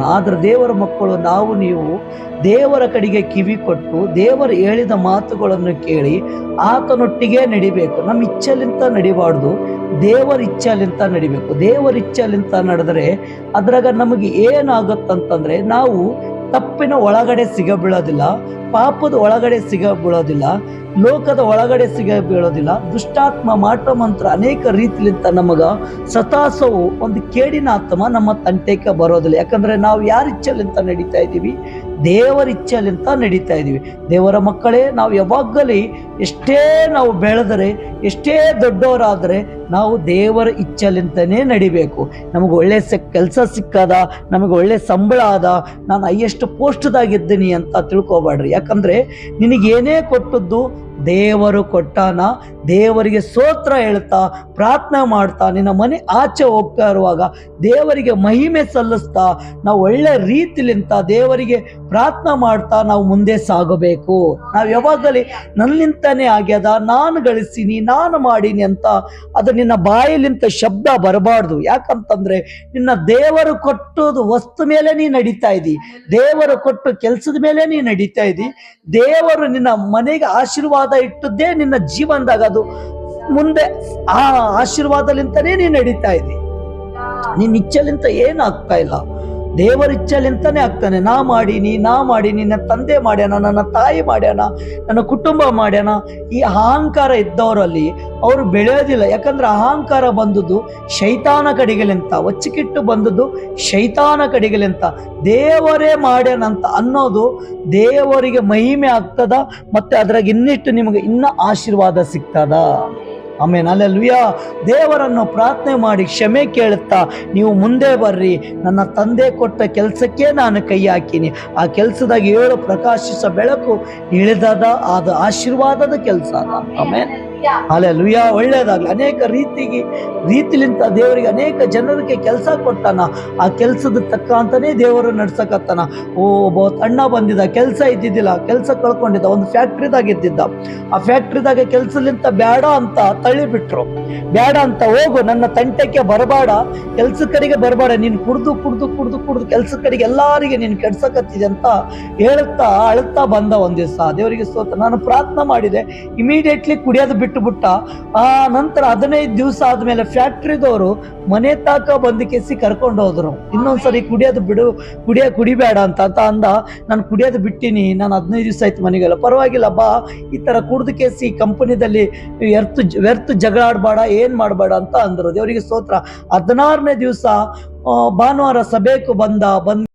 ಆದ್ರೆ ದೇವರ ಮಕ್ಕಳು ನಾವು ನೀವು ದೇವರ ಕಡೆಗೆ ಕಿವಿ ಕೊಟ್ಟು ದೇವರು ಹೇಳಿದ ಮಾತುಗಳನ್ನು ಕೇಳಿ ಆತನೊಟ್ಟಿಗೆ ನಡಿಬೇಕು. ನಮ್ಮ ಇಚ್ಛೆಲಿಂತ ನಡಿಬಾರ್ದು, ದೇವರ ಇಚ್ಛೆಲಿಂತ ನಡಿಬೇಕು. ದೇವರ ಇಚ್ಛೆಲಿಂತ ನಡೆದ್ರೆ ಅದ್ರಾಗ ನಮಗೆ ಏನಾಗುತ್ತಂತಂದ್ರೆ ನಾವು ತಪ್ಪಿನ ಒಳಗಡೆ ಸಿಗಬೀಳೋದಿಲ್ಲ, ಪಾಪದ ಒಳಗಡೆ ಸಿಗಬೀಳೋದಿಲ್ಲ, ಲೋಕದ ಒಳಗಡೆ ಸಿಗಬೀಳೋದಿಲ್ಲ. ದುಷ್ಟಾತ್ಮ ಮಾಟ ಮಂತ್ರ ಅನೇಕ ರೀತಿಲಿಂತ ನಮಗ ಸತಾಸವು ಒಂದು ಕೇಡಿನ ಆತ್ಮ ನಮ್ಮ ತಂಟೆಗೆ ಬರೋದಿಲ್ಲ. ಯಾಕಂದ್ರೆ ನಾವು ಯಾರ ಇಚ್ಛೆಲಿಂತ ನಡೀತಾ ಇದ್ದೀವಿ? ದೇವರ ಇಚ್ಛೆಲಿಂತ ನಡೀತಾ ಇದ್ದೀವಿ. ದೇವರ ಮಕ್ಕಳೇ, ನಾವು ಯಾವಾಗಲೇ ಎಷ್ಟೇ ನಾವು ಬೆಳೆದರೆ, ಎಷ್ಟೇ ದೊಡ್ಡವರಾದರೆ ನಾವು ದೇವರ ಇಚ್ಛೆಲಿಂತನೇ ನಡಿಬೇಕು. ನಮಗೆ ಒಳ್ಳೆ ಕೆಲಸ ಸಿಕ್ಕದ, ನಮಗೆ ಒಳ್ಳೆ ಸಂಬಳ ಆದ, ನಾನು ಹೈಯೆಸ್ಟ್ ಪೋಸ್ಟ್ದಾಗಿದ್ದೀನಿ ಅಂತ ತಿಳ್ಕೊಬೇಡ್ರಿ. ಯಾಕಂದ್ರೆ ನಿನಗೇನೇ ಕೊಟ್ಟದ್ದು ದೇವರು ಕೊಟ್ಟಾನ. ದೇವರಿಗೆ ಸ್ತೋತ್ರ ಹೇಳ್ತಾ ಪ್ರಾರ್ಥನೆ ಮಾಡ್ತಾ ನಿನ್ನ ಮನೆ ಆಚೆ ಹೋಗ್ತಾ ಇರುವಾಗ ದೇವರಿಗೆ ಮಹಿಮೆ ಸಲ್ಲಿಸ್ತಾ ನಾವು ಒಳ್ಳೆ ರೀತಿಲಿಂತ ದೇವರಿಗೆ ಪ್ರಾರ್ಥನೆ ಮಾಡ್ತಾ ನಾವು ಮುಂದೆ ಸಾಗಬೇಕು. ನಾವು ಯಾವಾಗಲೇ ನನ್ನಿಂತಾನೆ ಆಗ್ಯದ, ನಾನು ಗಳಿಸೀನಿ, ನಾನು ಮಾಡೀನಿ ಅಂತ ಅದು ನಿನ್ನ ಬಾಯಲಿಂತ ಶಬ್ದ ಬರಬಾರ್ದು. ಯಾಕಂತಂದ್ರೆ ನಿನ್ನ ದೇವರು ಕೊಟ್ಟದು ವಸ್ತು ಮೇಲೆ ನೀ ನಡೀತಾ ಇದ್ದಿ, ದೇವರು ಕೊಟ್ಟು ಕೆಲಸದ ಮೇಲೆ ನೀ ನಡೀತಾ ಇದ್ದಿ. ದೇವರು ನಿನ್ನ ಮನೆಗೆ ಆಶೀರ್ವಾದ ಇಟ್ಟದ್ದೇ ನಿನ್ನ ಜೀವನದಾಗ ಅದು ಮುಂದೆ ಆ ಆಶೀರ್ವಾದಲಿಂತನೇ ನೀ ನಡೀತಾ ಇದ್ದಿ. ನಿನ್ನ ಇಚ್ಛೆಲಿಂತ ಏನಾಗ್ತಾ ಇಲ್ಲ, ದೇವರ ಇಚ್ಛೆಲಿಂತಾನೆ ಆಗ್ತಾನೆ. ನಾ ಮಾಡೀನಿ, ನನ್ನ ತಂದೆ ಮಾಡ್ಯಾನ, ನನ್ನ ತಾಯಿ ಮಾಡ್ಯಾನ, ನನ್ನ ಕುಟುಂಬ ಮಾಡ್ಯಾನ. ಈ ಅಹಂಕಾರ ಇದ್ದವರಲ್ಲಿ ಅವರು ಬೆಳೆಯೋದಿಲ್ಲ. ಯಾಕಂದ್ರೆ ಅಹಂಕಾರ ಬಂದದ್ದು ಶೈತಾನ ಕಡೆಗಲಿಂತ, ಒಚ್ಚಿಕಿಟ್ಟು ಬಂದದ್ದು ಶೈತಾನ ಕಡೆಗಲಿಂತ. ದೇವರೇ ಮಾಡ್ಯಾನಂತ ಅನ್ನೋದು ದೇವರಿಗೆ ಮಹಿಮೆ ಆಗ್ತದ, ಮತ್ತೆ ಅದ್ರಾಗ ಇನ್ನಿಟ್ಟು ನಿಮಗೆ ಇನ್ನ ಆಶೀರ್ವಾದ ಸಿಗ್ತದ. ಆಮೇಲೆ ಅಲ್ಲೆಲ್ಲೂಯಾ. ದೇವರನ್ನು ಪ್ರಾರ್ಥನೆ ಮಾಡಿ ಕ್ಷಮೆ ಕೇಳುತ್ತಾ ನೀವು ಮುಂದೆ ಬರ್ರಿ, ನನ್ನ ತಂದೆ ಕೊಟ್ಟ ಕೆಲಸಕ್ಕೆ ನಾನು ಕೈ ಹಾಕೀನಿ, ಆ ಕೆಲಸದಾಗ 7 ಪ್ರಕಾಶಿಸ ಬೆಳಕು ಇಳಿದದ, ಅದು ಆಶೀರ್ವಾದದ ಕೆಲಸ ಅದ. ಆಮೇಲೆ ಅಲ್ಲೆಲ್ಲೂಯಾ. ಒಳ್ಳೇದಾಗ್ಲಿ. ಅನೇಕ ರೀತಿಲಿಂತ ದೇವರಿಗೆ ಅನೇಕ ಜನರಿಗೆ ಕೆಲಸ ಕೊಟ್ಟಾನ. ಆ ಕೆಲಸದ ತಕ್ಕ ಅಂತಾನೆ ದೇವರು ನಡ್ಸಕತ್ತಾನ. ಒಬ್ಬ ಅಣ್ಣ ಬಂದಿದ್ದ, ಕೆಲಸ ಇದ್ದಿದ್ದಿಲ್ಲ, ಕೆಲಸ ಕಳ್ಕೊಂಡಿದ್ದ, ಒಂದು ಫ್ಯಾಕ್ಟ್ರಿದಾಗ ಇದ್ದಿದ್ದ. ಆ ಫ್ಯಾಕ್ಟ್ರಿದಾಗ ಕೆಲಸಲಿಂತ ಬೇಡ ಅಂತ ತಳ್ಳಿಬಿಟ್ರು. ಬೇಡ ಅಂತ, ಹೋಗು, ನನ್ನ ತಂಟೆಗೆ ಬರಬೇಡ, ಕೆಲ್ಸ ಕಡೆಗೆ ಬರಬೇಡ, ನೀನು ಕುಡ್ದು ಕೆಲಸ ಕಡೆಗೆ ಎಲ್ಲಾರಿಗೆ ನೀನು ಕೆಡ್ಸಕತ್ತಿದೆ ಅಂತ ಹೇಳ್ತಾ ಅಳ್ತಾ ಬಂದ. ಒಂದ್ ದಿವಸ ದೇವರಿಗೆ ಸ್ತೋತ್ರ, ನಾನು ಪ್ರಾರ್ಥನೆ ಮಾಡಿದೆ. ಇಮಿಡಿಯೇಟ್ಲಿ ಕುಡಿಯೋದು ಬಿಟ್ಟುಬಿಟ್ಟ. ಆ ನಂತರ 15 ದಿವಸ ಆದ್ಮೇಲೆ ಫ್ಯಾಕ್ಟ್ರಿದವರು ಮನೆ ತಾಕ ಬಂದು ಕೆಸಿ ಕರ್ಕೊಂಡು ಹೋದ್ರು. ಇನ್ನೊಂದ್ಸರಿ ಕುಡಿಯೋದು ಬಿಡು, ಕುಡಿಬೇಡ ಅಂತ ಅಂದ. ನಾನು ಕುಡಿಯೋದು ಬಿಟ್ಟಿನಿ, ನಾನು 15 ದಿವಸ ಆಯ್ತು ಮನೆಗೆಲ್ಲ. ಪರವಾಗಿಲ್ಲ ಬಾ, ಈ ತರ ಕುಡ್ದು ಕೇಸಿ ಕಂಪನಿದಲ್ಲಿ ವ್ಯರ್ಥ ಜಗಳ ಆಡ್ಬೇಡ, ಏನ್ ಮಾಡ್ಬೇಡ ಅಂತ ಅಂದ್ರು. ದೇವರಿಗೆ ಸ್ತೋತ್ರ. 16ನೇ ದಿವಸ ಭಾನುವಾರ ಸಭೆಗೂ ಬಂದ.